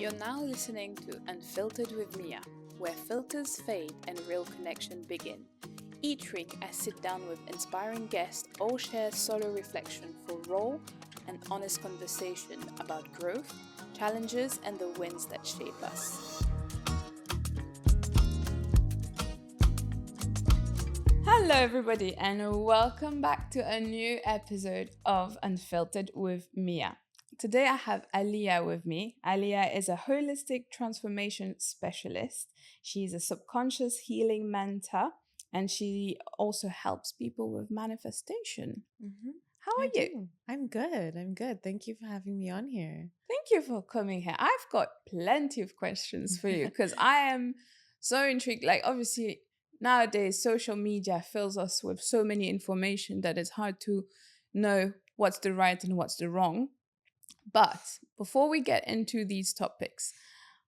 You're now listening to Unfiltered with Mia, where filters fade and real connection begin. Each week, I sit down with inspiring guests, all share solo reflection for raw and honest conversation about growth, challenges, and the wins that shape us. Hello, everybody, and welcome back to a new episode of Unfiltered with Mia. Today, I have Aaliyah with me. Aaliyah is a holistic transformation specialist. She's a subconscious healing mentor, and she also helps people with manifestation. How are you? I'm good. Thank you for having me on here. Thank you for coming here. I've got plenty of questions for you because I am so intrigued. Like, obviously, nowadays, social media fills us with so many information that it's hard to know what's the right and what's the wrong. But before we get into these topics,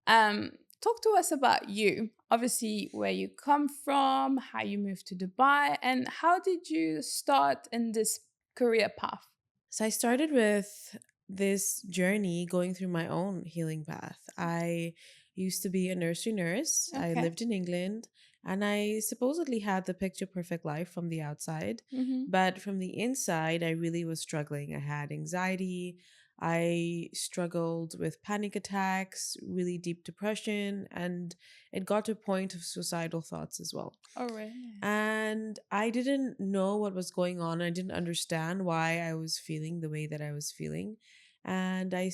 talk to us about you. Obviously, where you come from, how you moved to Dubai, and how did you start in this career path? So I started with this journey going through my own healing path. I used to be a nursery nurse. I Okay. lived in England and I supposedly had the picture perfect life from the outside. Mm-hmm. But from the inside, I really was struggling. I had anxiety. I struggled with panic attacks, really deep depression, and it got to a point of suicidal thoughts as well. Oh, really? And I didn't know what was going on. I didn't understand why I was feeling the way that I was feeling. And I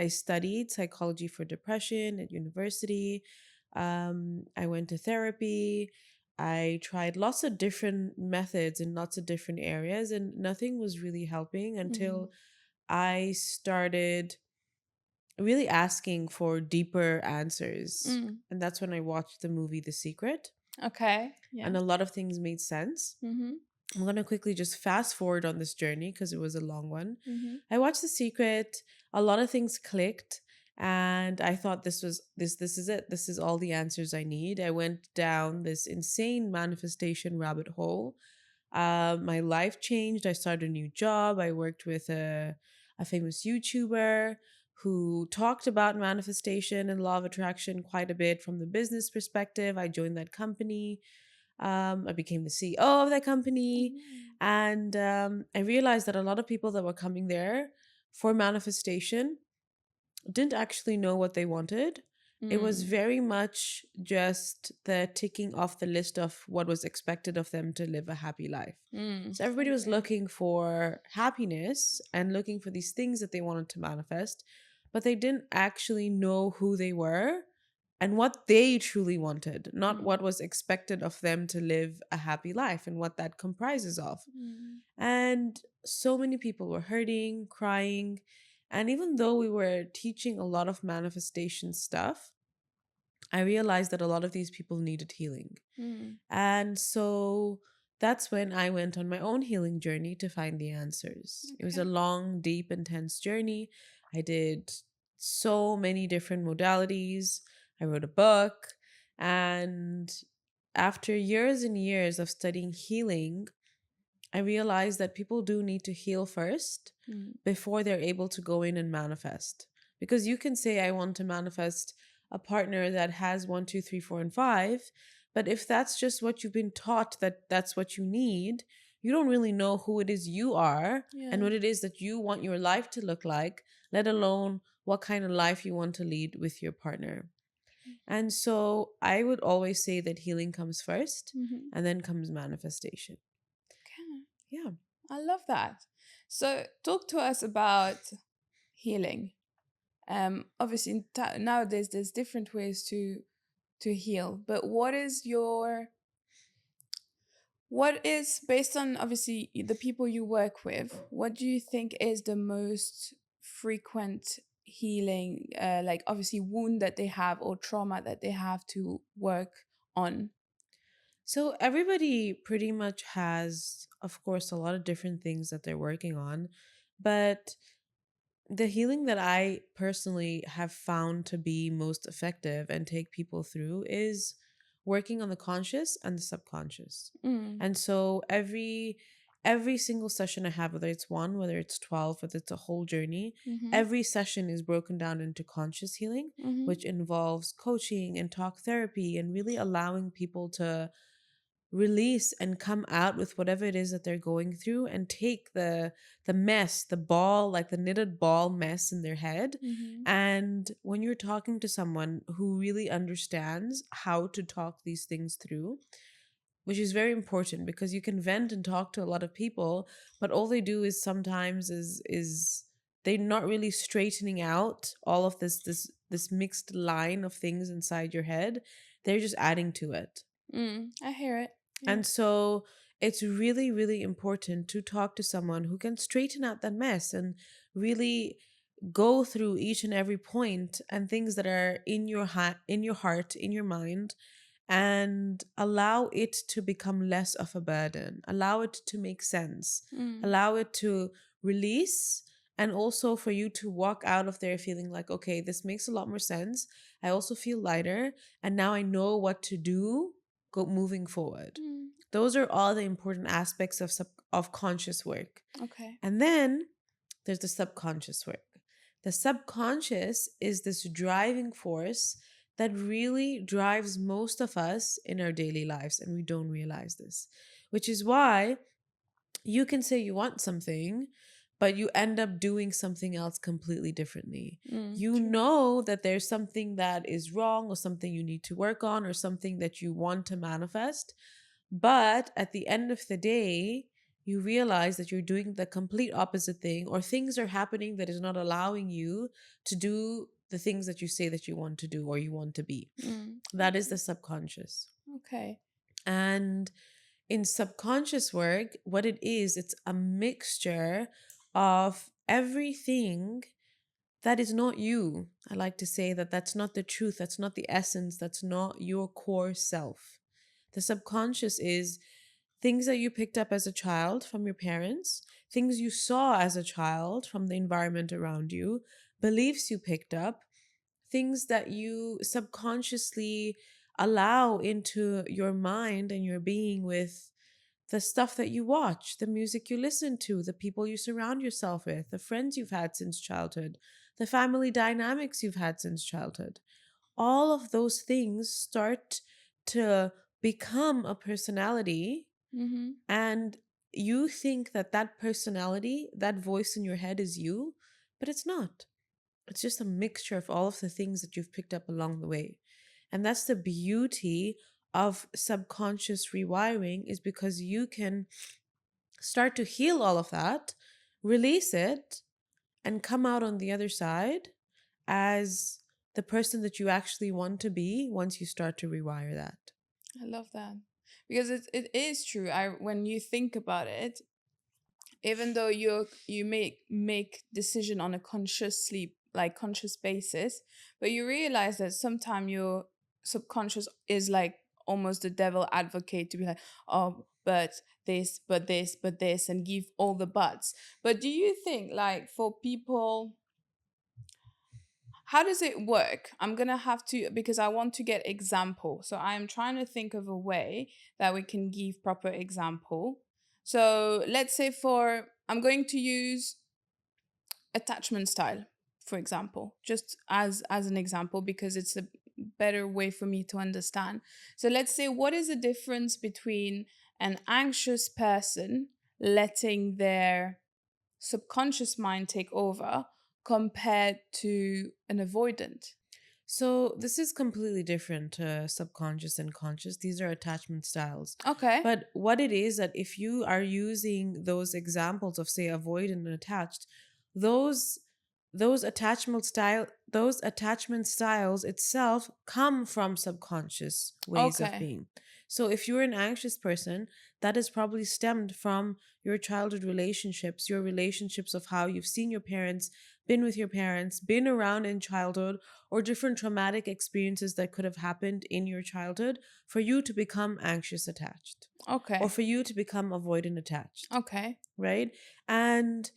studied psychology for depression at university. I went to therapy. I tried lots of different methods in lots of different areas, and nothing was really helping until I started really asking for deeper answers. And that's when I watched the movie The Secret. Okay. Yeah. And a lot of things made sense. Mm-hmm. I'm going to quickly just fast forward on this journey because it was a long one. Mm-hmm. I watched The Secret, a lot of things clicked, and I thought this is it. This is all the answers I need. I went down this insane manifestation rabbit hole. My life changed. I started a new job. I worked with a famous YouTuber who talked about manifestation and law of attraction quite a bit from the business perspective. I joined that company. I became the CEO of that company. And I realized that a lot of people that were coming there for manifestation didn't actually know what they wanted. It was very much just the ticking off the list of what was expected of them to live a happy life. So everybody was looking for happiness and looking for these things that they wanted to manifest, but they didn't actually know who they were and what they truly wanted, not what was expected of them to live a happy life and what that comprises of. And so many people were hurting, crying. And even though we were teaching a lot of manifestation stuff, I realized that a lot of these people needed healing. And so that's when I went on my own healing journey to find the answers. It was a long, deep, intense journey. I did so many different modalities. I wrote a book. And after years and years of studying healing, I realized that people do need to heal first before they're able to go in and manifest. Because you can say, I want to manifest a partner that has 1, 2, 3, 4, and 5. But if that's just what you've been taught that that's what you need, you don't really know who it is you are and what it is that you want your life to look like, let alone what kind of life you want to lead with your partner. And so I would always say that healing comes first and then comes manifestation. Yeah. I love that. So talk to us about healing. Obviously nowadays there's different ways to heal, but what is based on obviously the people you work with, what do you think is the most frequent healing, like obviously wound that they have or trauma that they have to work on? So everybody pretty much has, of course, a lot of different things that they're working on, but the healing that I personally have found to be most effective and take people through is working on the conscious and the subconscious. And so every every single session I have, whether it's one, whether it's 12, whether it's a whole journey, Mm-hmm. every session is broken down into conscious healing, Mm-hmm. which involves coaching and talk therapy and really allowing people to release and come out with whatever it is that they're going through and take the mess, the ball, like the knitted ball mess in their head. Mm-hmm. And when you're talking to someone who really understands how to talk these things through, which is very important, because you can vent and talk to a lot of people, but all they do is sometimes is they're not really straightening out all of this mixed line of things inside your head. They're just adding to it. I hear it. Yeah. And so it's really, really important to talk to someone who can straighten out that mess and really go through each and every point and things that are in your in your heart, in your mind, and allow it to become less of a burden, allow it to make sense, Mm. allow it to release, and also for you to walk out of there feeling like, okay, this makes a lot more sense. I also feel lighter, and now I know what to do moving forward. Mm. Those are all the important aspects of of conscious work. Okay. And then there's the subconscious work. The subconscious is this driving force that really drives most of us in our daily lives, and we don't realize this, which is why you can say you want something, but you end up doing something else completely differently. You True. know that there's something that is wrong or something you need to work on or something that you want to manifest, but at the end of the day, you realize that you're doing the complete opposite thing, or things are happening that is not allowing you to do the things that you say that you want to do or you want to be. That is Okay. the subconscious. Okay. And in subconscious work, what it is, it's a mixture of everything that is not you. I like to say that that's not the truth, that's not the essence, that's not your core self. The subconscious is things that you picked up as a child from your parents, things you saw as a child from the environment around you, beliefs you picked up, things that you subconsciously allow into your mind and your being with the stuff that you watch, the music you listen to, the people you surround yourself with, the friends you've had since childhood, the family dynamics you've had since childhood. All of those things start to become a personality, Mm-hmm. and you think that that personality, that voice in your head is you, but it's not. It's just a mixture of all of the things that you've picked up along the way. And that's the beauty of subconscious rewiring, is because you can start to heal all of that, release it, and come out on the other side as the person that you actually want to be once you start to rewire that. I love that because it is true. I when you think about it, even though you make decision on a conscious basis, but you realize that sometimes your subconscious is like almost the devil advocate to be like, oh, but this, but this, but this, and give all the buts. But do you think like for people, how does it work? I'm gonna have to, because I want to get example. So I'm trying to think of a way that we can give proper example. So let's say I'm going to use attachment style, for example, just as an example, because it's a better way for me to understand. So let's say, what is the difference between an anxious person letting their subconscious mind take over compared to an avoidant? So, this is completely different to subconscious and conscious. These are attachment styles. Okay. But what it is that if you are using those examples of, say, avoidant and attached, those those attachment styles itself come from subconscious ways of Okay. being. So if you're an anxious person, that is probably stemmed from your childhood relationships, your relationships of how you've seen your parents, been with your parents, been around in childhood, or different traumatic experiences that could have happened in your childhood for you to become anxious attached, or Okay. for you to become avoidant attached, Okay. right? And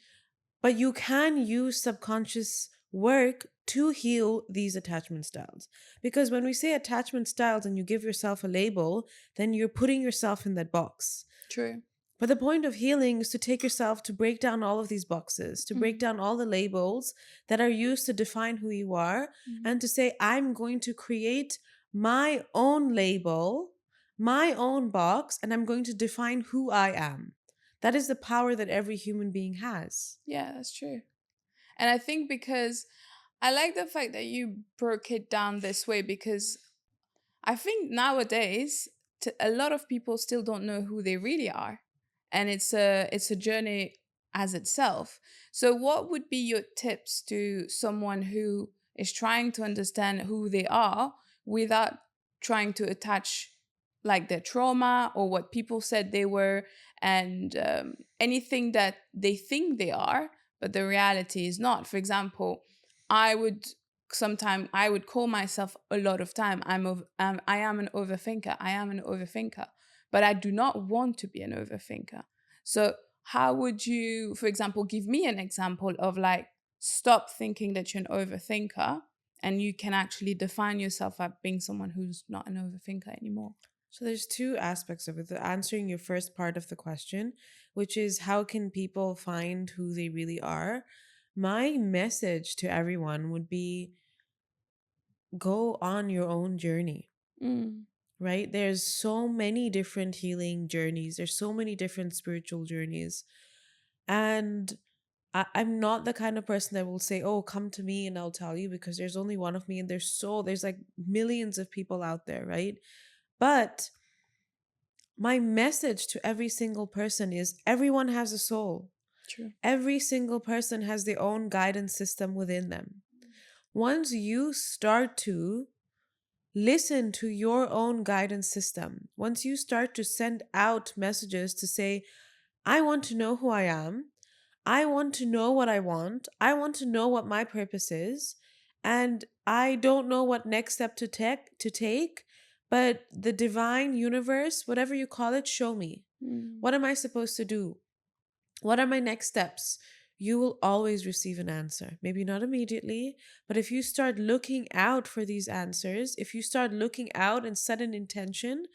but you can use subconscious work to heal these attachment styles. Because when we say attachment styles and you give yourself a label, then you're putting yourself in that box. True. But the point of healing is to take yourself to break down all of these boxes, to break Mm, down all the labels that are used to define who you are, mm. and to say, I'm going to create my own label, my own box, and I'm going to define who I am. That is the power that every human being has. Yeah, that's true. And I think because I like the fact that you broke it down this way, because I think nowadays a lot of people still don't know who they really are, and it's a journey as itself. So, what would be your tips to someone who is trying to understand who they are without trying to attach like their trauma or what people said they were, and anything that they think they are, but the reality is not? For example, I would I would call myself a lot of time I am an overthinker. I am an overthinker, but I do not want to be an overthinker. So how would you, for example, give me an example of like, stop thinking that you're an overthinker and you can actually define yourself as being someone who's not an overthinker anymore? So there's two aspects of it. The answering your first part of the question, which is how can people find who they really are? My message to everyone would be go on your own journey, Mm, right? There's so many different healing journeys, there's so many different spiritual journeys. And I'm not the kind of person that will say, oh, come to me and I'll tell you, because there's only one of me and there's like millions of people out there, right? But my message to every single person is everyone has a soul. true. Every single person has their own guidance system within them. Once you start to listen to your own guidance system, once you start to send out messages to say, I want to know who I am, I want to know what I want to know what my purpose is, and I don't know what next step to take, but the divine universe, whatever you call it, show me. Mm, What am I supposed to do? What are my next steps? You will always receive an answer. Maybe not immediately, but if you start looking out for these answers, if you start looking out and set an intention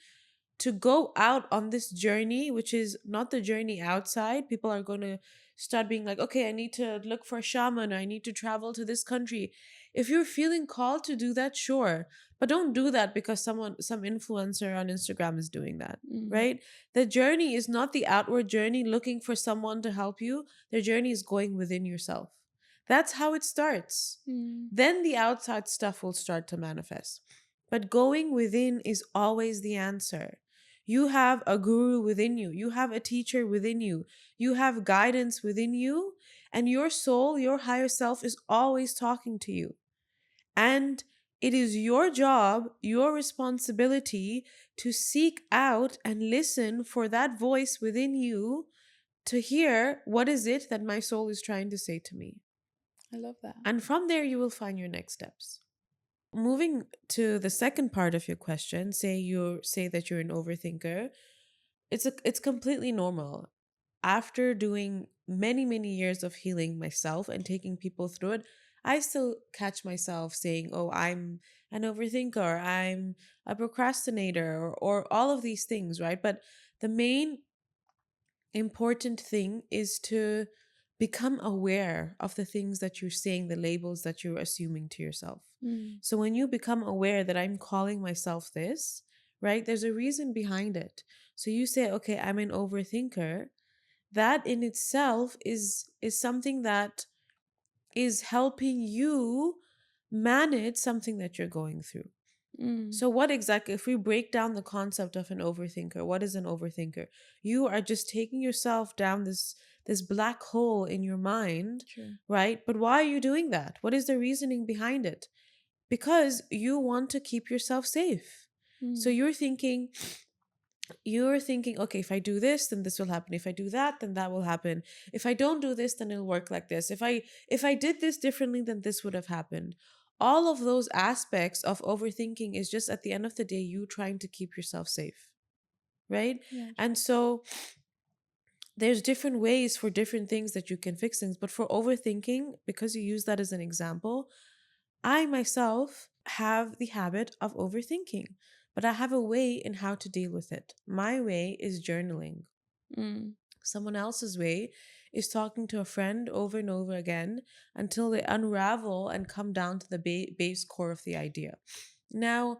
to go out on this journey, which is not the journey outside, people are going to start being like, okay, I need to look for a shaman, or I need to travel to this country. If you're feeling called to do that, sure. But don't do that because some influencer on Instagram is doing that, mm, right? The journey is not the outward journey looking for someone to help you. The journey is going within yourself. That's how it starts. mm, Then the outside stuff will start to manifest. But going within is always the answer. You have a guru within you. You have a teacher within you. You have guidance within you. And your soul, your higher self, is always talking to you. And it is your job, your responsibility to seek out and listen for that voice within you to hear what is it that my soul is trying to say to me. I love that. And from there, you will find your next steps. Moving to the second part of your question, say that you're an overthinker. It's completely normal. After doing many years of healing myself and taking people through it, I still catch myself saying, "Oh, I'm an overthinker. I'm a procrastinator," or all of these things, right? But the main important thing is to become aware of the things that you're saying, the labels that you're assuming to yourself. Mm, So when you become aware that I'm calling myself this, right, there's a reason behind it. So you say, okay, I'm an overthinker. That in itself is something that is helping you manage something that you're going through. mm, So, what exactly, if we break down the concept of an overthinker, what is an overthinker? You are just taking yourself down this black hole in your mind, true. right? But why are you doing that? What is the reasoning behind it? Because you want to keep yourself safe. So Mm, you're thinking, okay, if I do this, then this will happen. If I do that, then that will happen. If I don't do this, then it'll work like this. If I did this differently, then this would have happened. All of those aspects of overthinking is just at the end of the day you trying to keep yourself safe, right? yeah, And so there's different ways for different things that you can fix things, but for overthinking, because you use that as an example, I myself have the habit of overthinking, but I have a way in how to deal with it. My way is journaling. Mm. Someone else's way is talking to a friend over and over again until they unravel and come down to the base core of the idea. Now,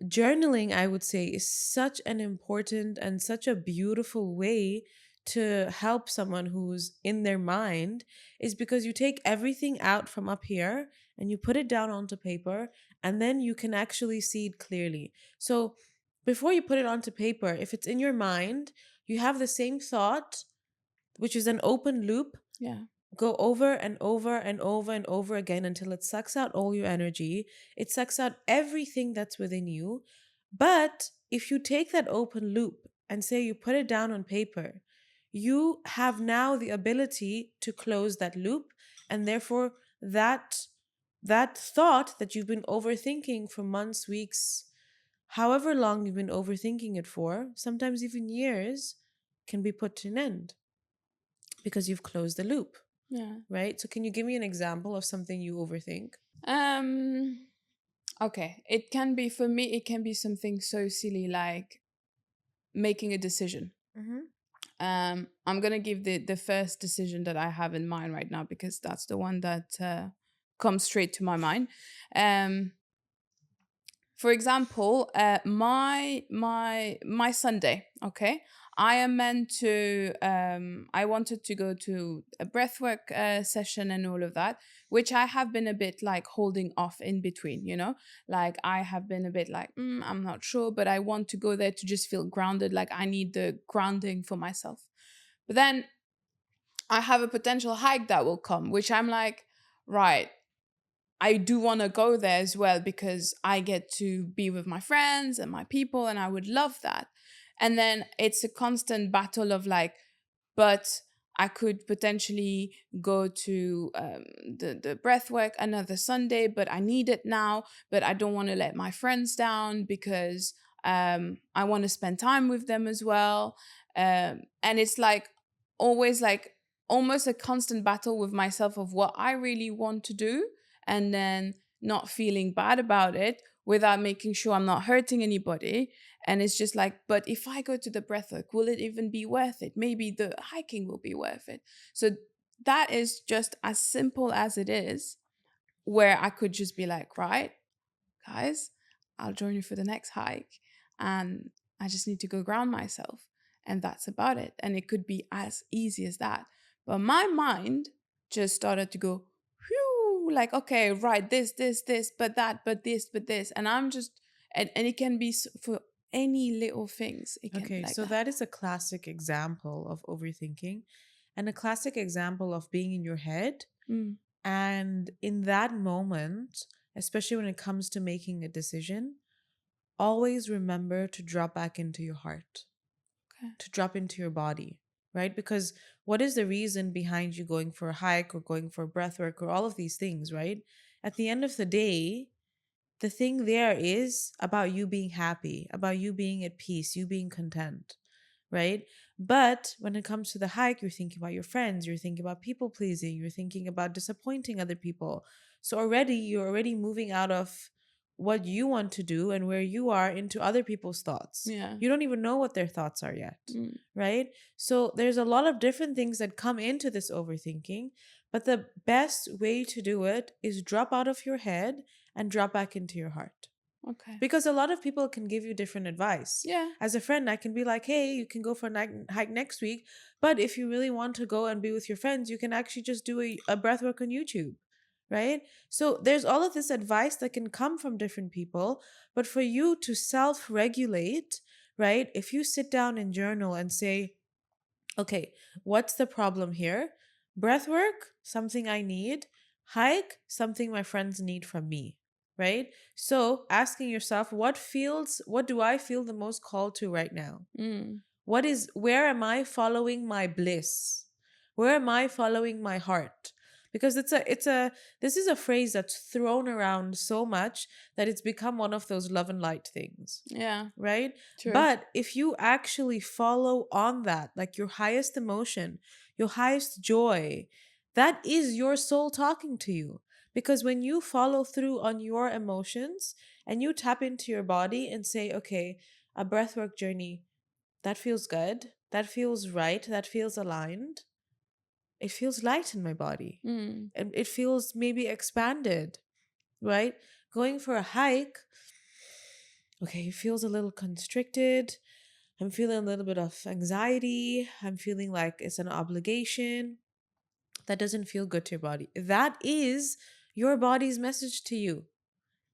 journaling, I would say, is such an important and such a beautiful way to help someone who's in their mind, is because you take everything out from up here and you put it down onto paper, and then you can actually see it clearly. So before you put it onto paper, if it's in your mind, you have the same thought, which is an open loop, Yeah. go over and over and over and over again until it sucks out all your energy. It sucks out everything that's within you. But if you take that open loop and say you put it down on paper, you have now the ability to close that loop, and therefore that thought that you've been overthinking for months, weeks, however long you've been overthinking it for, sometimes even years, can be put to an end because you've closed the loop, Yeah. right? So can you give me an example of something you overthink? Um. Okay. It can be, for me. It can be something so silly like making a decision. Mm-hmm. I'm gonna give the first decision that I have in mind right now because that's the one that comes straight to my mind. Um. For example, my Sunday. Okay, I am meant to. I wanted to go to a breathwork session and all of that, which I have been a bit like holding off in between. Like I have been a bit like, I'm not sure, but I want to go there to just feel grounded. Like I need the grounding for myself. But then I have a potential hike that will come, which I'm like, right, I do want to go there as well because I get to be with my friends and my people, and I would love that. And then it's a constant battle of like, but I could potentially go to the breath work another Sunday, but I need it now. But I don't want to let my friends down because I want to spend time with them as well. And it's like always like almost a constant battle with myself of what I really want to do, and then not feeling bad about it without making sure I'm not hurting anybody. And it's just like, but if I go to the breathwork, will it even be worth it? Maybe the hiking will be worth it. So that is just as simple as it is, where I could just be like, right, guys, I'll join you for the next hike. And I just need to go ground myself. And that's about it. And it could be as easy as that. But my mind just started to go, whew, like, okay, right, this, but that, but this, but this. And I'm just, and it can be for any little things. It can be Okay, like so that. that is a classic example of overthinking and a classic example of being in your head. Mm, And in that moment, especially when it comes to making a decision, always remember to drop back into your heart, okay. to drop into your body, right? Because what is the reason behind you going for a hike or going for breath work or all of these things, right? At the end of the day, the thing there is about you being happy, about you being at peace, you being content, right? But when it comes to the hike, you're thinking about your friends, you're thinking about people pleasing, you're thinking about disappointing other people. So you're already moving out of what you want to do and where you are into other people's thoughts. Yeah. You don't even know what their thoughts are yet, Mm, right? So there's a lot of different things that come into this overthinking, but the best way to do it is drop out of your head and drop back into your heart. okay. Because a lot of people can give you different advice. Yeah. As a friend, I can be like, hey, you can go for a hike next week. But if you really want to go and be with your friends, you can actually just do a breath work on YouTube, right? So there's all of this advice that can come from different people. But for you to self regulate, right? If you sit down and journal and say, okay, what's the problem here? Breath work, something I need. Hike, something my friends need from me, right? So asking yourself, what do I feel the most called to right now? Mm, Where am I following my bliss? Where am I following my heart? Because this is a phrase that's thrown around so much that it's become one of those love and light things, yeah. right? True. But if you actually follow on that, like your highest emotion, your highest joy, that is your soul talking to you. Because when you follow through on your emotions and you tap into your body and say, okay, a breathwork journey, that feels good. that feels right, that feels aligned, it feels light in my body. Mm. And it feels maybe expanded, right? Going for a hike, okay, it feels a little constricted. I'm feeling a little bit of anxiety. I'm feeling like it's an obligation. That doesn't feel good to your body. That is your body's message to you.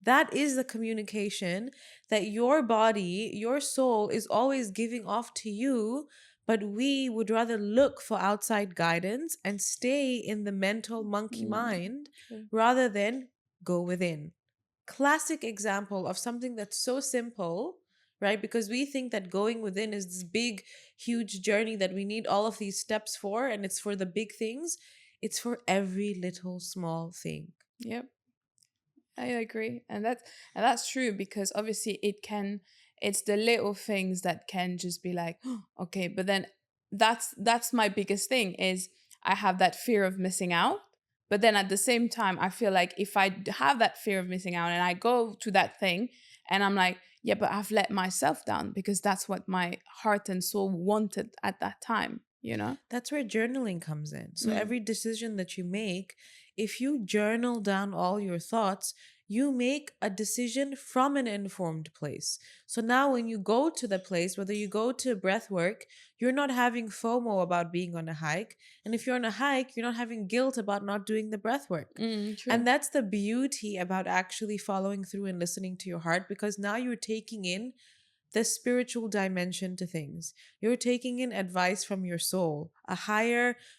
That is the communication that your body, your soul is always giving off to you. But we would rather look for outside guidance and stay in the mental monkey Mm. mind True. rather than go within. Classic example of something that's so simple, right? Because we think that going within is this big, huge journey that we need all of these steps for, and it's for the big things. It's for every little small thing. Yep. I agree. And that's true because obviously it's the little things that can just be like, "Oh, okay, but then that's my biggest thing is I have that fear of missing out. But then at the same time, I feel like if have that fear of missing out and I go to that thing and I'm like, yeah, but I've let myself down because that's what my heart and soul wanted at that time, you know? That's where journaling comes in. So Mm. every decision that you make, if you journal down all your thoughts, you make a decision from an informed place. So now when you go to the place, whether you go to breath work, you're not having FOMO about being on a hike. And if you're on a hike, you're not having guilt about not doing the breath work. Mm, true. And that's the beauty about actually following through and listening to your heart, because now you're taking in the spiritual dimension to things. You're taking in advice from your soul,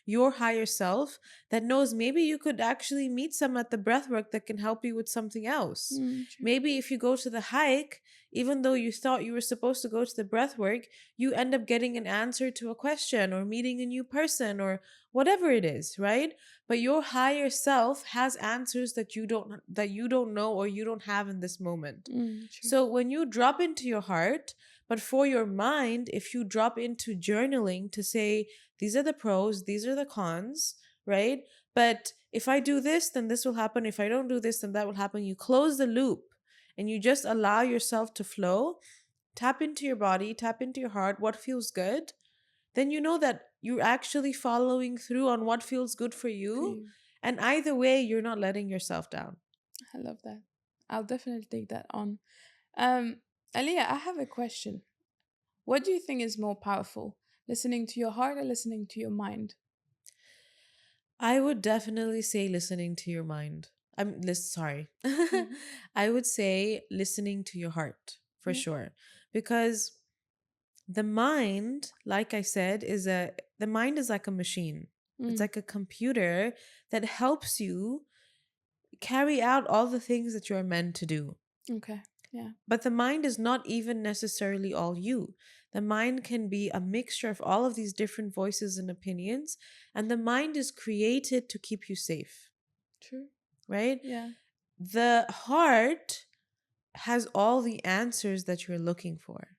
your higher self that knows maybe you could actually meet some at the breathwork that can help you with something else. Mm, true. Maybe if you go to the hike, even though you thought you were supposed to go to the breathwork, you end up getting an answer to a question or meeting a new person or whatever it is, right? But your higher self has answers that you don't know or you don't have in this moment. Mm, true. So when you drop into your heart, but for your mind, if you drop into journaling to say, these are the pros, these are the cons, right? But if I do this, then this will happen. If I don't do this, then that will happen. You close the loop and you just allow yourself to flow. Tap into your body, tap into your heart, what feels good. Then you know that you're actually following through on what feels good for For you. you. And either way, you're not letting yourself down. I love that. I'll definitely take that on. Um, Aaliyah, I have a question. What do you think is more powerful, listening to your heart or listening to your mind? I would definitely say listening to your mind. Sorry. Mhm. I would say listening to your heart for Yeah. sure. Because the mind, like I said, the mind is like a machine. It's Mm. like a computer that helps you carry out all the things that you're meant to do. Okay. Yeah. But the mind is not even necessarily all you. The mind can be a mixture of all of these different voices and opinions, and the mind is created to keep you safe, True. right? Yeah. The heart has all the answers that you're looking for.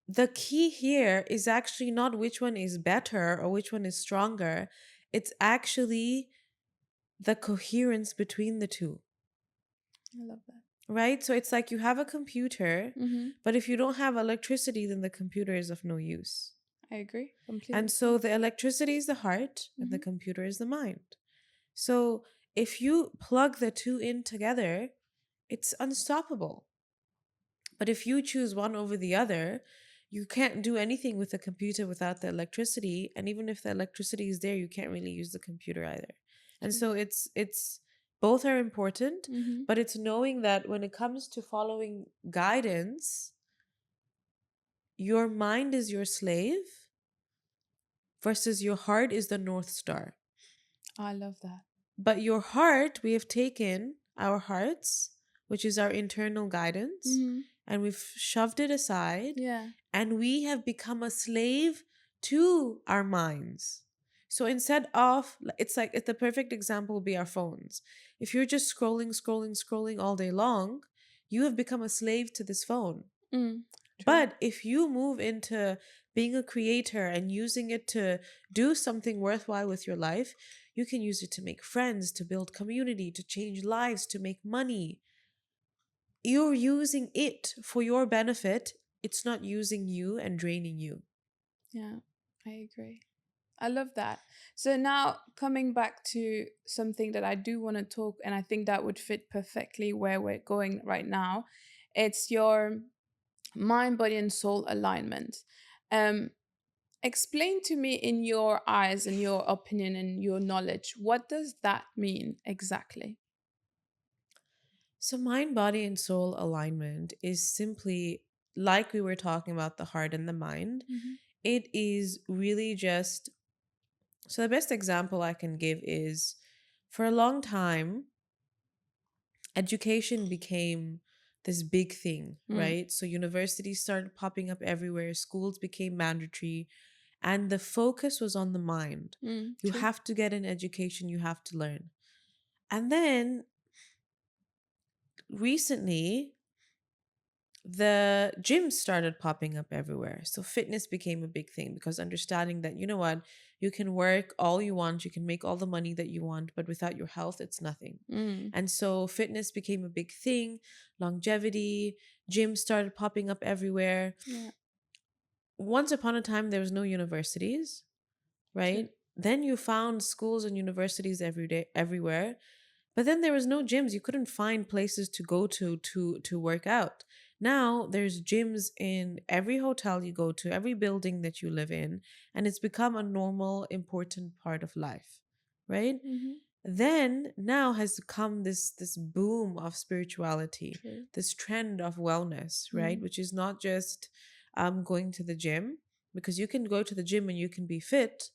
The key here is actually not which one is better or which one is stronger. It's actually the coherence between the two, I love that. right? So it's like you have a computer, Mm-hmm. but if you don't have electricity, then the computer is of no use. I agree And completely. so the electricity is the heart and the Mm-hmm. computer is the mind. So if you plug the two in together, it's unstoppable. But if you choose one over the other, you can't do anything with the computer without the electricity. And even if the electricity is there, you can't really use the computer either. And True. so it's both are important, Mm-hmm. but it's knowing that when it comes to following guidance, your mind is your slave versus your heart is the North Star. I love that. But your heart, we have taken our hearts, which is our internal guidance, Mm-hmm. and we've shoved it aside, Yeah. and we have become a slave to our minds. So instead of, it's like, the perfect example would be our phones. If you're just scrolling, scrolling, scrolling all day long, you have become a slave to this phone. Mm. True. But if you move into being a creator and using it to do something worthwhile with your life, you can use it to make friends, to build community, to change lives, to make money. You're using it for your benefit. It's not using you and draining you. Yeah, I agree. I love that. So now coming back to something that I do want to talk, and I think that would fit perfectly where we're going right now. It's your mind, body, and soul alignment. Um, Explain to me in your eyes and your opinion and your knowledge, what does that mean exactly? So, mind, body, and soul alignment is simply like we were talking about the heart and the mind. Hmm. It is really just so the best example I can give is for a long time, education became this big thing, Mm, right? So universities started popping up everywhere, schools became mandatory, and the focus was on the mind. You true. have to get an education, you have to learn. And then recently, the gyms started popping up everywhere. So fitness became a big thing because understanding that, you know what, you can work all you want, you can make all the money that you want, but without your health, it's nothing. Mm, And so fitness became a big thing, longevity, gyms started popping up everywhere. yeah, Once upon a time, there was no universities, true. right? Then you found schools and universities every day, everywhere. But then there was no gyms. You couldn't find places to go to work out. Now there's gyms in every hotel you go to, every building that you live in, and it's become a normal, important part of life, right? Hmm. Then now has come this boom of spirituality, True. this trend of wellness, right? Mm, Which is not just going to the gym, because you can go to the gym and you can be fit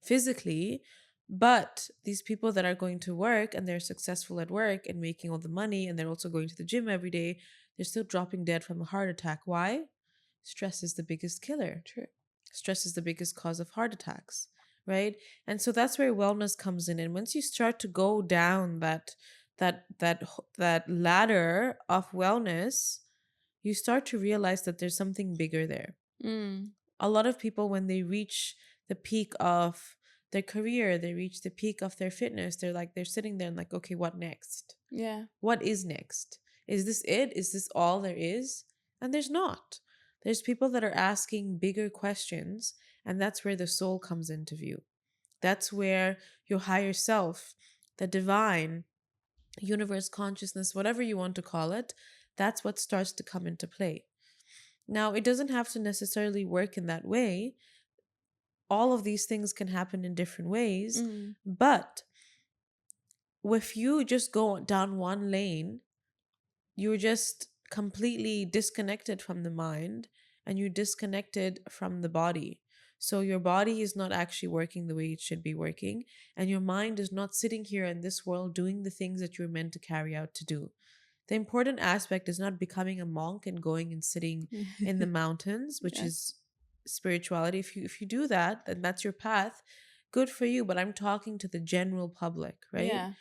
physically, but these people that are going to work and they're successful at work and making all the money and they're also going to the gym every day, they're still dropping dead from a heart attack. Why? Stress is the biggest killer. true. Stress is the biggest cause of heart attacks, right? And so that's where wellness comes in. And once you start to go down that ladder of wellness, you start to realize that there's something bigger there. Mm, A lot of people, when they reach the peak of their career, they reach the peak of their fitness, they're sitting there and like, okay, what next? yeah. What is next? Is this it? Is this all there is? And there's not. There's people that are asking bigger questions, and that's where the soul comes into view. That's where your higher self, the divine, universe, consciousness, whatever you want to call it, that's what starts to come into play. Now, it doesn't have to necessarily work in that way. All of these things can happen in different ways, Mm, but if you just go down one lane, you're just completely disconnected from the mind and you're disconnected from the body. So your body is not actually working the way it should be working, and your mind is not sitting here in this world doing the things that you're meant to carry out to do. The important aspect is not becoming a monk and going and sitting in the mountains, which yeah. is spirituality. If you do that, then that's your path. Good for you, but I'm talking to the general public, right? Yeah.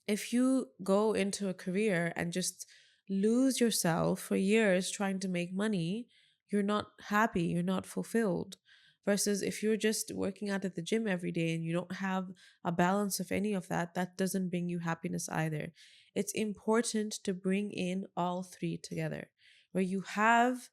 If you go into a career and just lose yourself for years trying to make money, you're not happy, you're not fulfilled. Versus if you're just working out at the gym every day and you don't have a balance of any of that, that doesn't bring you happiness either. It's important to bring in all three together, where you have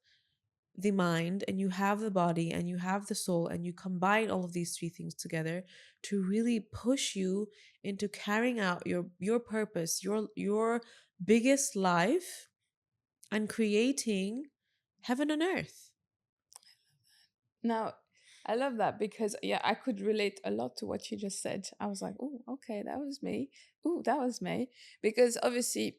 the mind and you have the body and you have the soul, and you combine all of these three things together to really push you into carrying out your purpose, your biggest life, and creating heaven on earth. Now, I love that because yeah, I could relate a lot to what you just said. I was like, oh, okay, that was me. Oh, that was me. Because obviously,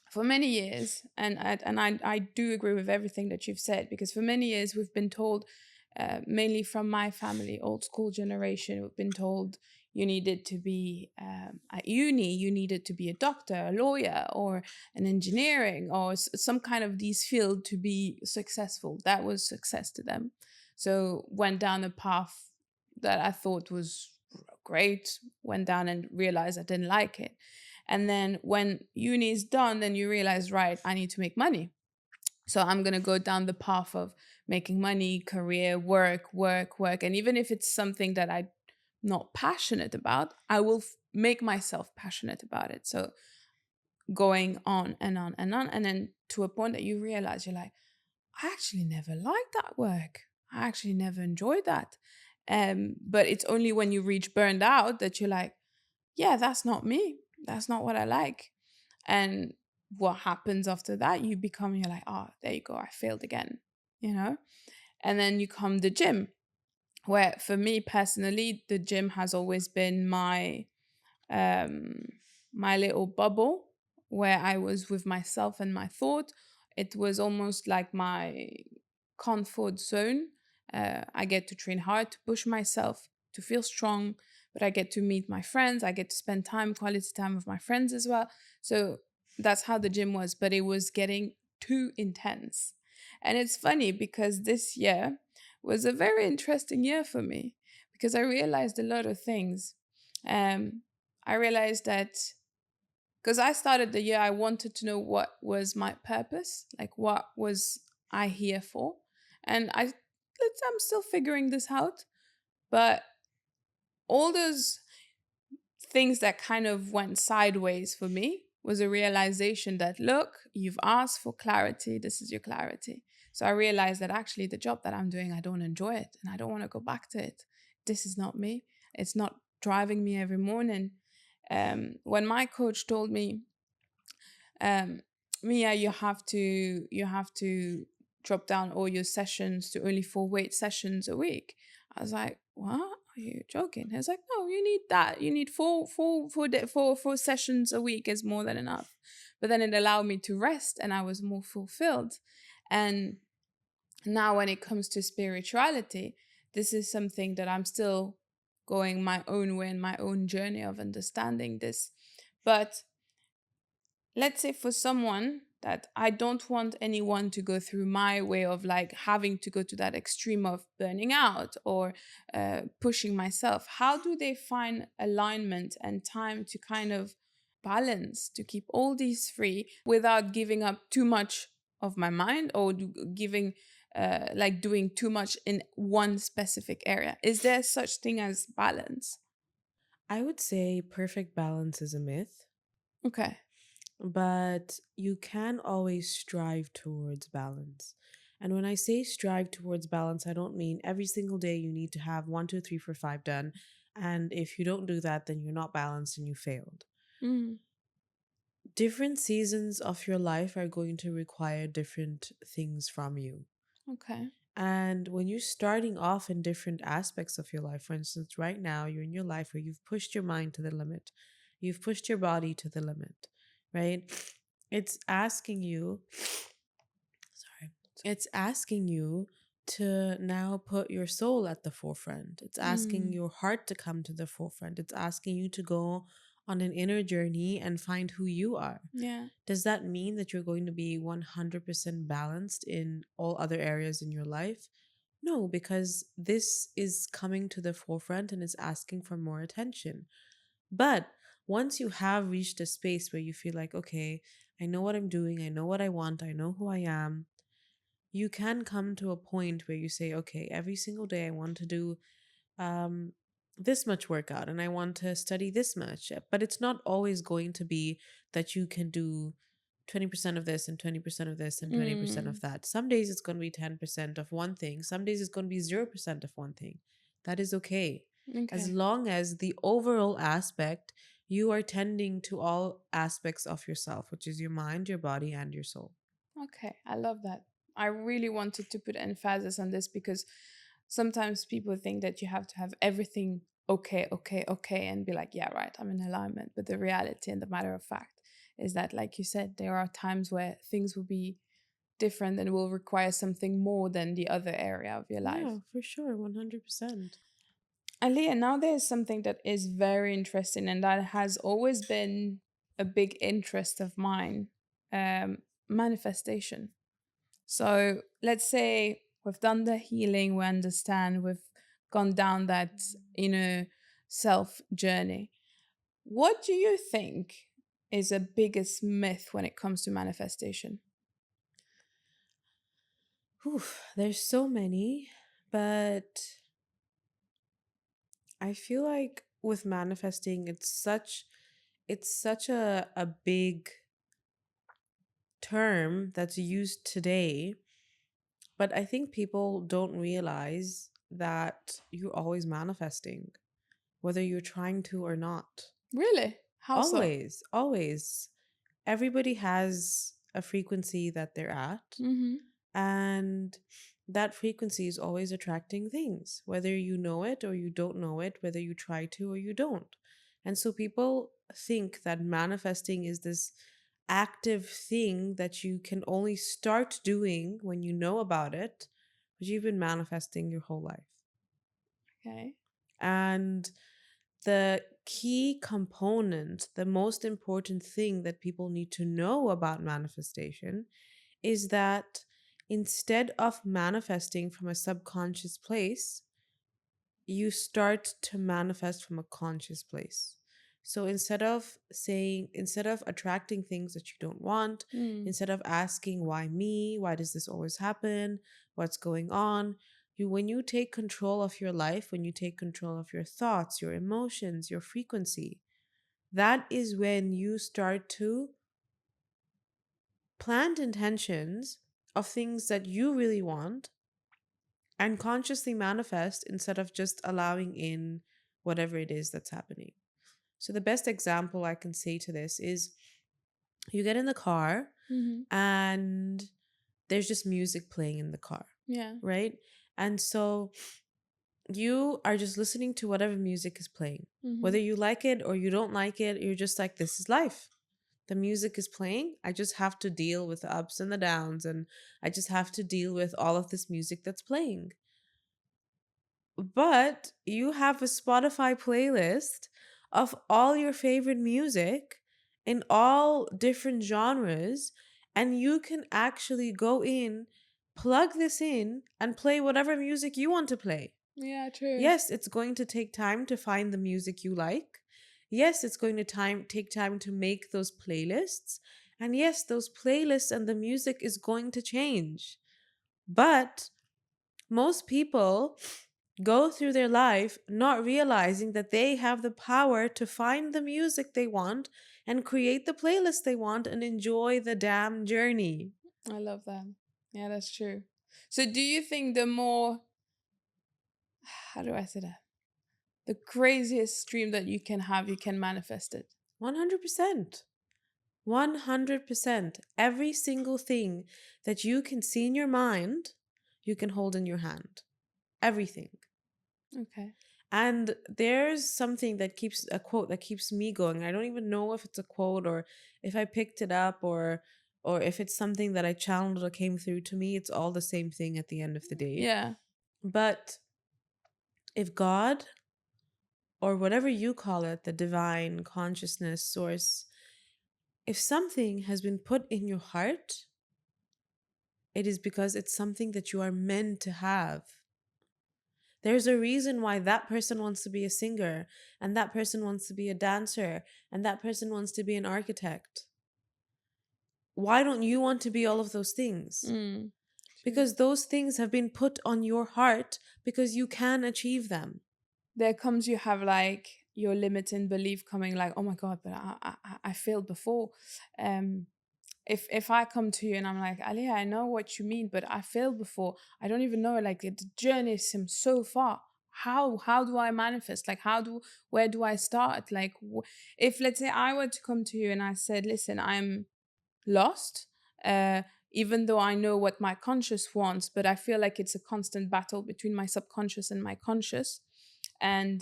for many years, and I do agree with everything that you've said. Because for many years, we've been told, mainly from my family, old school generation, we've been told you needed to be at uni, you needed to be a doctor, a lawyer, or an engineering, or some kind of these field to be successful. That was success to them. So went down a path that I thought was great, went down and realized I didn't like it. And then when uni is done, then you realize, right, I need to make money. So I'm going to go down the path of making money, career, work, work, work. And even if it's something that I'm not passionate about, I will make myself passionate about it. So going on and on and on. And then to a point that you realize you're like, I actually never liked that work. I actually never enjoyed that. But it's only when you reach burned out that you're like, yeah, that's not me. That's not what I like. And what happens after that, you're like, oh, there you go, I failed again, you know? And then you come the gym, where for me personally, the gym has always been um my little bubble where I was with myself and my thought. It was almost like my comfort zone. I get to train hard to push myself to feel strong, but I get to meet my friends. I get to spend quality time with my friends as well. So that's how the gym was, but it was getting too intense. And it's funny because this year was a very interesting year for me because I realized a lot of things. Um, I realized that because I started the year, I wanted to know what was my purpose, like what was I here for, and I'm still figuring this out. But all those things that kind of went sideways for me was a realization that look, you've asked for clarity. This is your clarity. So I realized that actually the job that I'm doing, I don't enjoy it, and I don't want to go back to it. This is not me. It's not driving me every morning. When my coach told me, um, Mia, you have to drop down all your sessions to only 4 weight sessions a week. I was like, what? Are you joking? He was like, no, you need that. You need four sessions a week is more than enough. But then it allowed me to rest, and I was more fulfilled. And now, when it comes to spirituality, this is something that I'm still going my own way in my own journey of understanding this. But let's say for someone that I don't want anyone to go through my way of like having to go to that extreme of burning out or pushing myself, how do they find alignment and time to kind of balance to keep all these three without giving up too much of my mind or giving like doing too much in one specific area? Is there such thing as balance? I would say perfect balance is a myth, Okay. but you can always strive towards balance. And when I say strive towards balance, I don't mean every single day you need to have 1, 2, 3, 4, 5 done. And if you don't do that, then you're not balanced and you failed. Mm, Different seasons of your life are going to require different things from you. okay. And when you're starting off in different aspects of your life, for instance, right now you're in your life where you've pushed your mind to the limit, you've pushed your body to the limit, right? It's asking you, sorry, it's asking you to now put your soul at the forefront. It's asking Mm, your heart to come to the forefront. It's asking you to go on an inner journey and find who you are. yeah. Does that mean that you're going to be 100% balanced in all other areas in your life? No, because this is coming to the forefront and is asking for more attention. But once you have reached a space where you feel like, okay, I know what I'm doing, I know what I want, I know who I am, you can come to a point where you say, okay, every single day I want to do um, this much workout and I want to study this much. But it's not always going to be that you can do 20% of this and 20% of this and 20% of Mm, that. Some days it's going to be 10% of one thing, some days it's going to be 0% of one thing. That is okay. As okay. long as the overall aspect, you are tending to all aspects of yourself, which is your mind, your body, and your soul. Okay. I love that. I really wanted to put emphasis on this because sometimes people think that you have to have everything okay, okay, okay, and be like, yeah, right, I'm in alignment. But the reality and the matter of fact is that, like you said, there are times where things will be different and will require something more than the other area of your life. Yeah, for sure, 100%. Aliyah, now there's something that is very interesting and that has always been a big interest of mine, manifestation. So let's say we've done the healing, we understand, we've gone down that inner self journey. What do you think is a biggest myth when it comes to manifestation? Whew, there's so many, but I feel like with manifesting, it's such a big term that's used today But I think people don't realize that you're always manifesting, whether you're trying to or not. Really? How so? Always, always. Everybody has a frequency that they're at, Mm-hmm. and that frequency is always attracting things, whether you know it or you don't know it, whether you try to or you don't. And so people think that manifesting is this active thing that you can only start doing when you know about it, but you've been manifesting your whole life. Okay. And the key component, the most important thing that people need to know about manifestation is that instead of manifesting from a subconscious place, you start to manifest from a conscious place. So instead of attracting things that you don't want, Mm. instead of asking, why me? Why does this always happen? What's going on? When you take control of your life, when you take control of your thoughts, your emotions, your frequency, that is when you start to plant intentions of things that you really want and consciously manifest instead of just allowing in whatever it is that's happening. So, the best example I can say to this is you get in the car Mm-hmm. and there's just music playing in the car, Yeah. right? And so you are just listening to whatever music is playing. Mm-hmm. Whether you like it or you don't like it, you're just like, this is life. The music is playing. I just have to deal with the ups and the downs, and I just have to deal with all of this music that's playing. But you have a Spotify playlist of all your favorite music in all different genres, and you can actually go in, plug this in, and play whatever music you want to play. Yeah, true. Yes, it's going to take time to find the music you like. Yes, it's going to take time to make those playlists. And yes, those playlists and the music is going to change. But most people go through their life not realizing that they have the power to find the music they want and create the playlist they want and enjoy the damn journey. I love that. Yeah, that's true. So do you think the more, how do I say that? The craziest dream that you can have, you can manifest it? 100%. 100%. Every single thing that you can see in your mind, you can hold in your hand. Everything. Okay. And there's something that keeps a quote that keeps me going. I don't even know if it's a quote or if I picked it up or if it's something that I channeled or came through to me. It's all the same thing at the end of the day. Yeah. But if God or whatever you call it, the divine consciousness source, if something has been put in your heart, it is because it's something that you are meant to have. There's a reason why that person wants to be a singer, and that person wants to be a dancer, and that person wants to be an architect. Why don't you want to be all of those things? Mm. True. Because those things have been put on your heart because you can achieve them. There comes you have like your limiting belief coming like, oh my God, but I failed before. Um if I come to you and I'm like, Aliyah, I know what you mean, but I failed before. I don't even know. Like the journey seems so far. How do I manifest? Like where do I start? Like if let's say I were to come to you and I said, listen, I'm lost. Uh, Even though I know what my conscious wants, but I feel like it's a constant battle between my subconscious and my conscious. And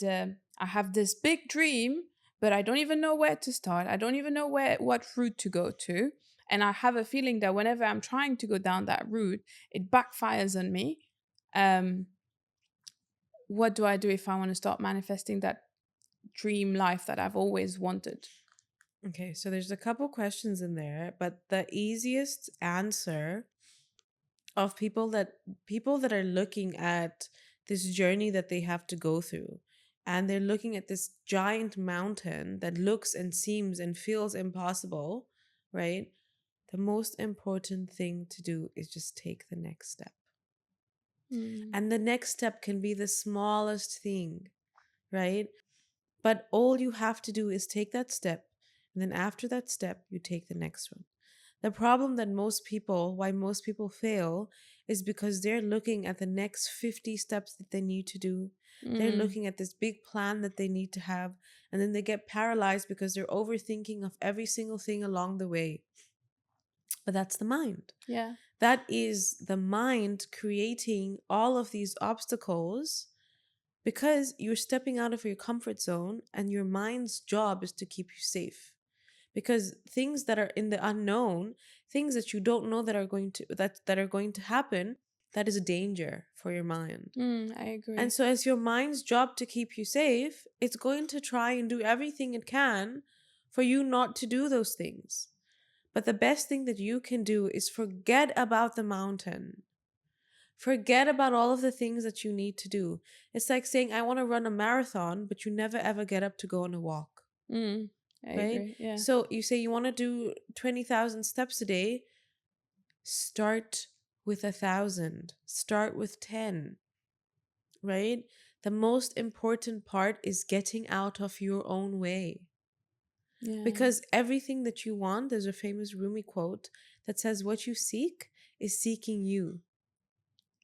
I have this big dream, but I don't even know where to start. I don't even know what route to go to. And I have a feeling that whenever I'm trying to go down that route, it backfires on me. Um, what do I do if I want to start manifesting that dream life that I've always wanted? Okay, so there's a couple questions in there, but the easiest answer of people that are looking at this journey that they have to go through, and they're looking at this giant mountain that looks and seems and feels impossible, right? The most important thing to do is just take the next step. Mm. And the next step can be the smallest thing, right? But all you have to do is take that step. And then after that step, you take the next one. The problem that why most people fail is because they're looking at the next 50 steps that they need to do. They're Mm. looking at this big plan that they need to have. And then they get paralyzed because they're overthinking of every single thing along the way. But that's the mind. Yeah. That is the mind creating all of these obstacles because you're stepping out of your comfort zone, and your mind's job is to keep you safe. Because things that are in the unknown, things that you don't know that are going to that are going to happen, that is a danger for your mind. I And agree. so as your mind's job to keep you safe, it's going to try and do everything it can for you not to do those things. But the best thing that you can do is forget about the mountain. Forget about all of the things that you need to do. It's like saying, I want to run a marathon, but you never ever get up to go on a walk, I right? agree. Yeah. So you say you want to do 20,000 steps a day. Start with 1,000. Start with 10, right? The most important part is getting out of your own way. Yeah. Because everything that you want, there's a famous Rumi quote that says, what you seek is seeking you.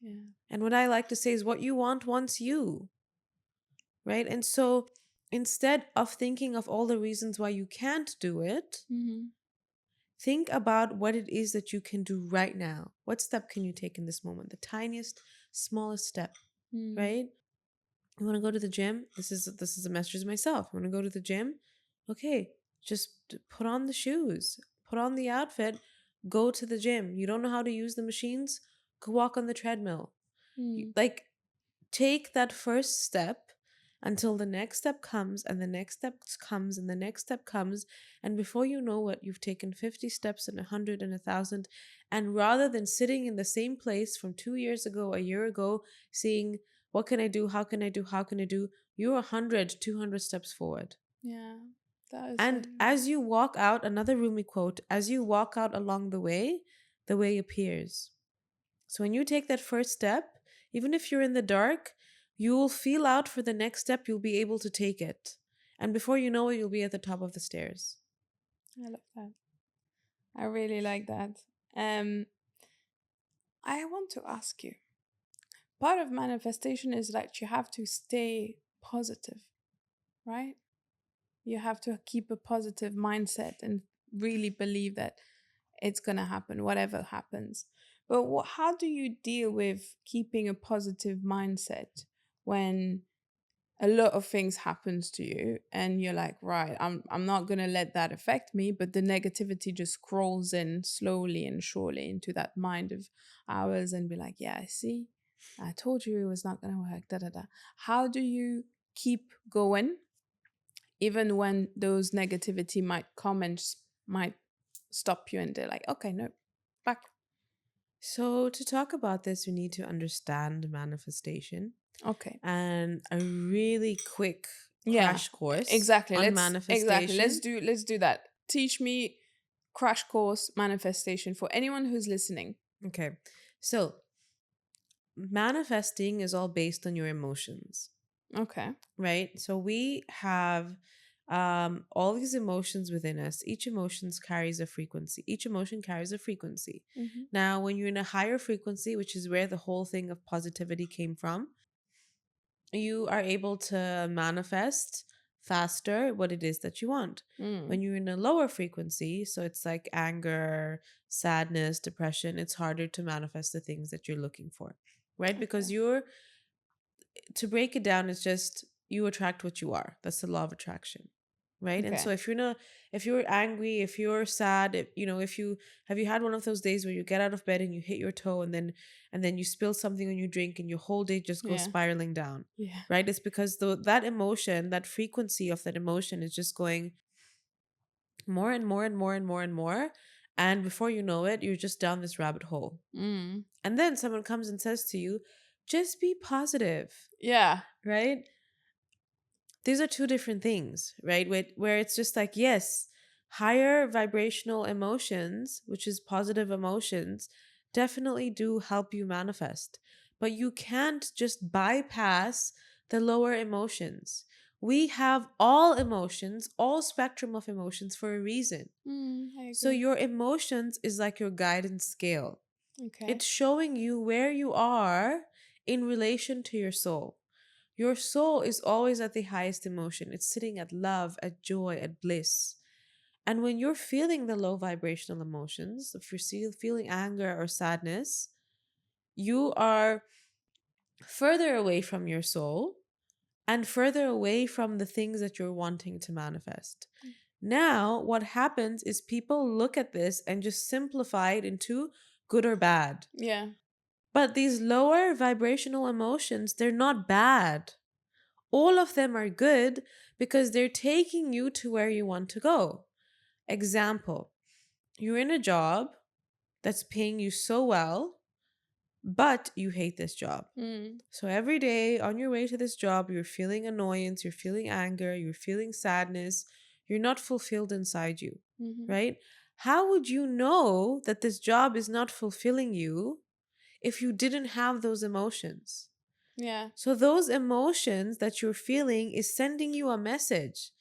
Yeah. And what I like to say is, what you want wants you, right? And so instead of thinking of all the reasons why you can't do it, think about what it is that you can do right now. What step can you take in this moment? The tiniest, smallest step, right? You want to go to the gym? This is a message to myself. You want to go to the gym? Okay, just put on the shoes, put on the outfit, go to the gym. You don't know how to use the machines? Go walk on the treadmill. Like, take that first step until the next step comes, and the next step comes, and the next step comes. And before you know it, you've taken 50 steps and 100 and 1,000. And rather than sitting in the same place from 2 years ago, a year ago, seeing what can I do, how can I do, how can I do, you're 100, 200 steps forward. Yeah. That is And as you walk out, another Rumi quote, as you walk out along the way appears. So when you take that first step, even if you're in the dark, you'll feel out for the next step, you'll be able to take it. And before you know it, you'll be at the top of the stairs. I love that. I really like that. I want to ask you. Part of manifestation is that you have to stay positive, right? You have to keep a positive mindset and really believe that it's going to happen, whatever happens. But how do you deal with keeping a positive mindset when a lot of things happens to you and you're like, right, I'm not going to let that affect me, but the negativity just crawls in slowly and surely into that mind of ours and be like, yeah, I see, I told you it was not going to work, da da da. How do you keep going even when those negativity might come and might stop you and they're like, okay, no, back. So, to talk about this, we need to understand manifestation. Okay. And a really quick Yeah, crash course exactly. on Let's manifestation. let's do that. Teach me crash course manifestation for anyone who's listening. Okay. So, manifesting is all based on your emotions. Okay. Right? So we have all these emotions within us. Each emotion carries a frequency. Each emotion carries a frequency. Now, when you're in a higher frequency, which is where the whole thing of positivity came from, you are able to manifest faster what it is that you want. When you're in a lower frequency, so it's like anger, sadness, depression, it's harder to manifest the things that you're looking for, right? Because you're, to break it down, it's just you attract what you are. That's the law of attraction, right? And so if you're angry, if you're sad, if you have, you had one of those days where you get out of bed and you hit your toe, and then you spill something on your drink and your whole day just goes spiraling down. Yeah. Right? It's because that emotion, that frequency of that emotion is just going more and more and more and more and more, and before you know it, you're just down this rabbit hole. And then someone comes and says to you, just be positive. Yeah. Right? These are two different things, right? Where it's just like, yes, higher vibrational emotions, which is positive emotions, definitely do help you manifest. But you can't just bypass the lower emotions. We have all emotions, all spectrum of emotions for a reason. I agree. So your emotions is like your guidance scale. Okay. It's showing you where you are in relation to your soul. Your soul is always at the highest emotion. It's sitting at love, at joy, at bliss. And when you're feeling the low vibrational emotions, if you're feeling anger or sadness, you are further away from your soul and further away from the things that you're wanting to manifest. Now, what happens is people look at this and just simplify it into good or bad. Yeah. But these lower vibrational emotions, they're not bad. All of them are good because they're taking you to where you want to go. Example, you're in a job that's paying you so well, but you hate this job. Mm. So every day on your way to this job, you're feeling annoyance, you're feeling anger, you're feeling sadness, you're not fulfilled inside you, Mm-hmm. right? How would you know that this job is not fulfilling you if you didn't have those emotions? Yeah. So those emotions that you're feeling is sending you a message.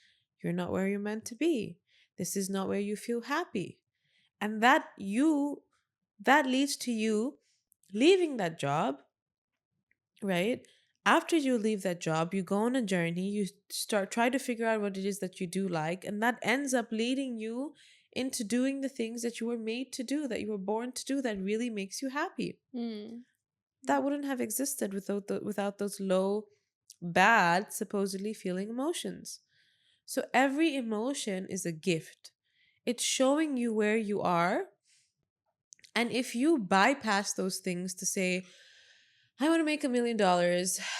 You're not where you're meant to be. This is not where you feel happy. And that leads to you leaving that job, right? After you leave that job, you go on a journey, you start try to figure out what it is that you do like, and that ends up leading you into doing the things that you were made to do, that you were born to do, that really makes you happy. Mm. That wouldn't have existed without those low, bad, supposedly feeling emotions. So every emotion is a gift. It's showing you where you are. And if you bypass those things to say, I want to make $1 million,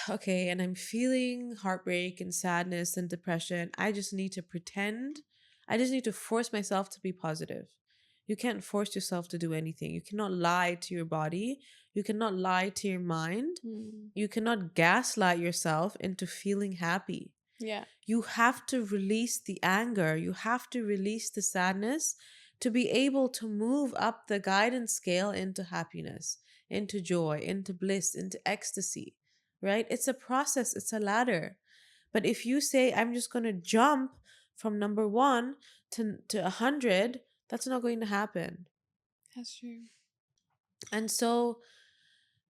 okay, and I'm feeling heartbreak and sadness and depression, I just need to pretend. I just need to force myself to be positive. You can't force yourself to do anything. You cannot lie to your body. You cannot lie to your mind. Mm. You cannot gaslight yourself into feeling happy. Yeah. You have to release the anger. You have to release the sadness to be able to move up the guidance scale into happiness, into joy, into bliss, into ecstasy, right? It's a process, it's a ladder. But if you say, I'm just going to jump from number one to 100, that's not going to happen. That's true. And so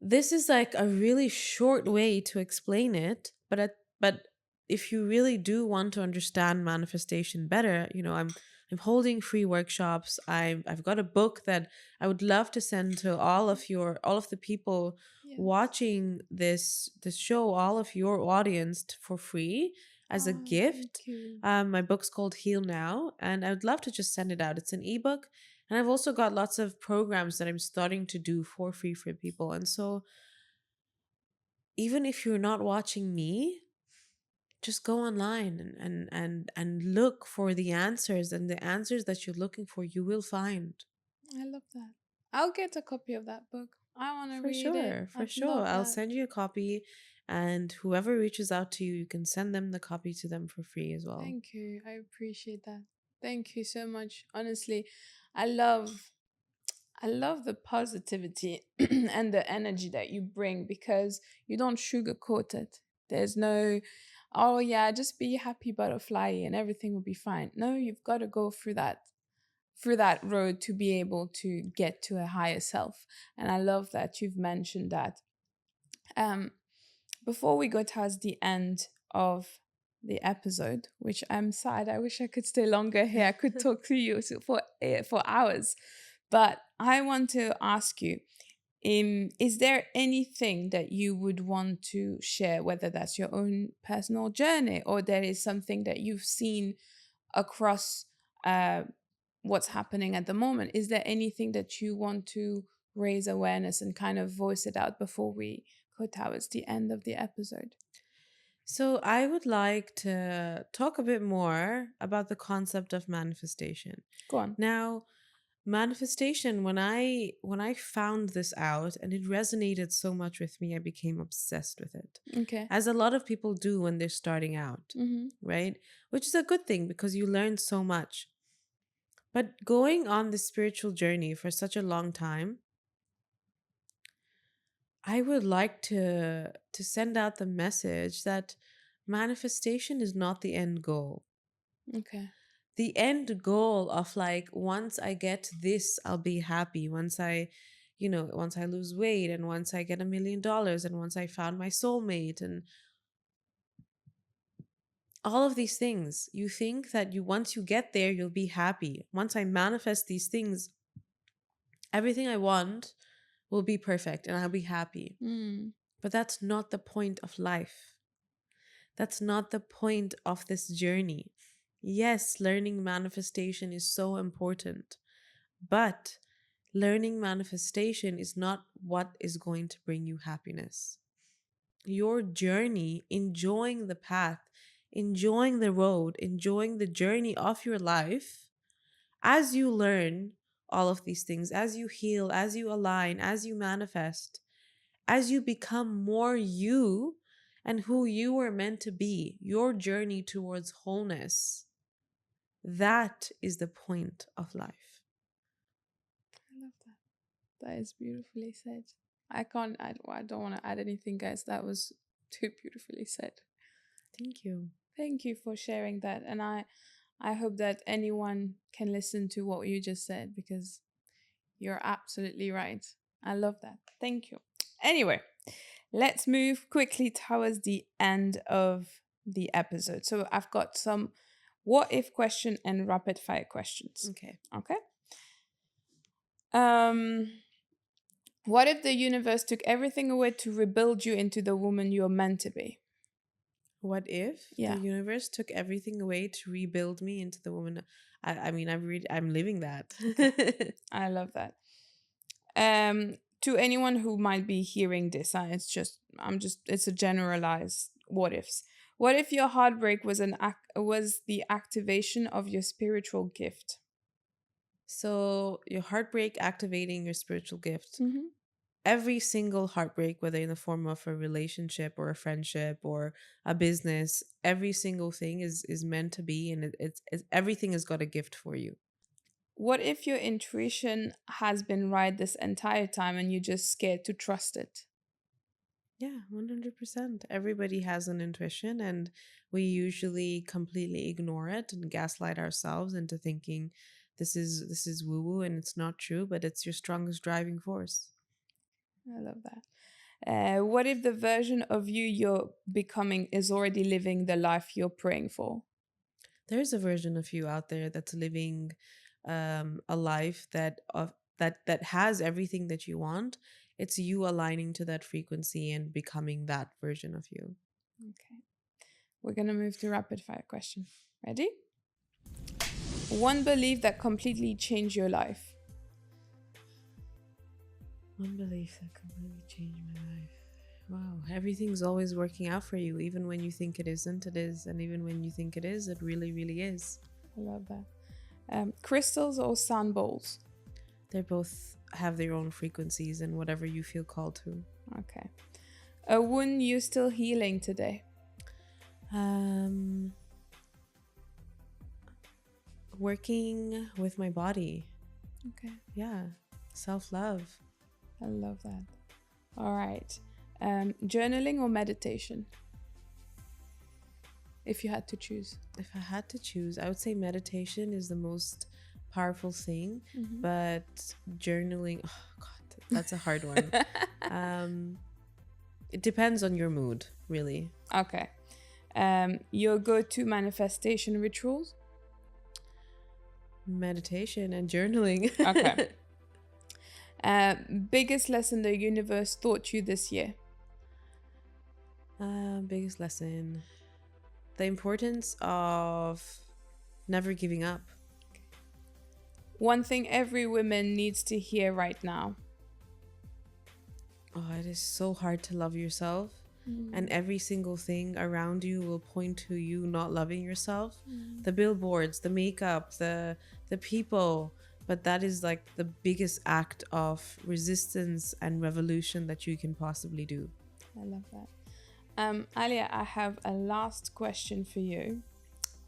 this is like a really short way to explain it, but if you really do want to understand manifestation better, I'm holding free workshops. I've got a book that I would love to send to all of the people Yes. watching this show, all of your audience for free as a Oh, thank gift. you. My book's called Heal Now, and I would love to just send it out. It's an ebook, and I've also got lots of programs that I'm starting to do for free for people. And so even if you're not watching me, just go online and look for the answers, and the answers that you're looking for, you will find. I love that. I'll get a copy of that book. I want to For read it. sure, for I'd sure. love I'll that. send you a copy, and whoever reaches out to you, you can send them the copy to them for free as well. Thank you. I appreciate that. Thank you so much. Honestly, I love I love the positivity and the energy that you bring because you don't sugarcoat it. There's no, oh yeah, just be happy butterfly and everything will be fine. No, you've got to go through that road to be able to get to a higher self. And I love that you've mentioned that. Um, Before we go towards the end of the episode, which I'm sad, I wish I could stay longer here. I could talk to you for hours, but I want to ask you: is there anything that you would want to share, whether that's your own personal journey or there is something that you've seen across uh, what's happening at the moment? Is there anything that you want to raise awareness and kind of voice it out before we go towards the end of the episode? So I would like to talk a bit more about the concept of manifestation. Go on. Now, manifestation, when I found this out and it resonated so much with me, I became obsessed with it. Okay. As a lot of people do when they're starting out, Mm-hmm. right? Which is a good thing because you learn so much. But going on this spiritual journey for such a long time, I would like to send out the message that manifestation is not the end goal. Okay. The end goal of like, once I get this, I'll be happy. Once I, once I lose weight, and once I get $1 million, and once I found my soulmate, and all of these things, you think that once you get there, you'll be happy. Once I manifest these things, everything I want will be perfect and I'll be happy. But that's not the point of life. That's not the point of this journey. Yes, learning manifestation is so important, but learning manifestation is not what is going to bring you happiness. Your journey, enjoying the path, enjoying the road, enjoying the journey of your life, as you learn all of these things, as you heal, as you align, as you manifest, as you become more you and who you were meant to be, your journey towards wholeness, that is the point of life. I love that. That is beautifully said. I don't want to add anything, guys. That was too beautifully said. Thank you. Thank you for sharing that. And I hope that anyone can listen to what you just said, because you're absolutely right. I love that. Thank you. Anyway, let's move quickly towards the end of the episode. So I've got some what if question and rapid fire questions. Okay. What if the universe took everything away to rebuild you into the woman you're meant to be? What if Yeah. the universe took everything away to rebuild me into the woman? I'm living that. I love that. To anyone who might be hearing this, it's a generalized what ifs. What if your heartbreak was the activation of your spiritual gift? So your heartbreak activating your spiritual gift. Mm-hmm. Every single heartbreak, whether in the form of a relationship or a friendship or a business, every single thing is meant to be, and it's everything has got a gift for you. What if your intuition has been right this entire time and you're just scared to trust it? Yeah, 100%. Everybody has an intuition, and we usually completely ignore it and gaslight ourselves into thinking this is woo woo, and it's not true, but it's your strongest driving force. I love that. What if the version of you're becoming is already living the life you're praying for? There's a version of you out there that's living a life that has everything that you want. It's you aligning to that frequency and becoming that version of you. Okay. We're going to move to rapid fire question. Ready? One belief that completely changed your life. One belief that completely changed my life. Wow, everything's always working out for you. Even when you think it isn't, it is. And even when you think it is, it really, really is. I love that. Crystals or sand bowls? They both have their own frequencies and whatever you feel called to. Okay. A wound you're still healing today? Working with my body. Okay. Yeah. Self-love. I love that. All right. Journaling or meditation? If you had to choose. If I had to choose, I would say meditation is the most powerful thing, but journaling, oh God, that's a hard one. It depends on your mood, really. Okay. Your go-to manifestation rituals? Meditation and journaling. Okay. Biggest lesson the universe taught you this year? Biggest lesson. The importance of never giving up. One thing every woman needs to hear right now. Oh, it is so hard to love yourself. And every single thing around you will point to you not loving yourself. The billboards, the makeup, the people. But that is like the biggest act of resistance and revolution that you can possibly do. I love that. Aaliyah, I have a last question for you.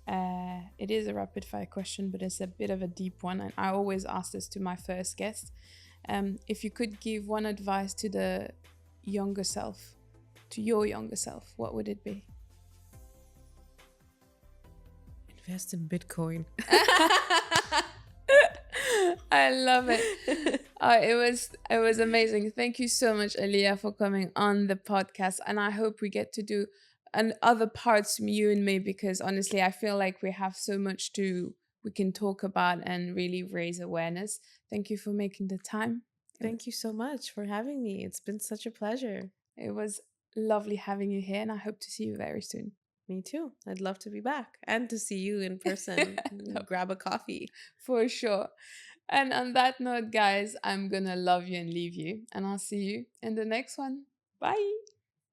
It is a rapid fire question, but it's a bit of a deep one. And I always ask this to my first guest. If you could give one advice to the younger self, to your younger self, what would it be? Invest in Bitcoin. I love it. It was amazing. Thank you so much, Aaliyah, for coming on the podcast. And I hope we get to do other parts from you and me, because honestly, I feel like we have so much to we can talk about and really raise awareness. Thank you for making the time. Thank you so much for having me. It's been such a pleasure. It was lovely having you here, and I hope to see you very soon. Me too. I'd love to be back and to see you in person. No, Grab a coffee. for sure. And on that note, guys, I'm gonna love you and leave you, and I'll see you in the next one. Bye.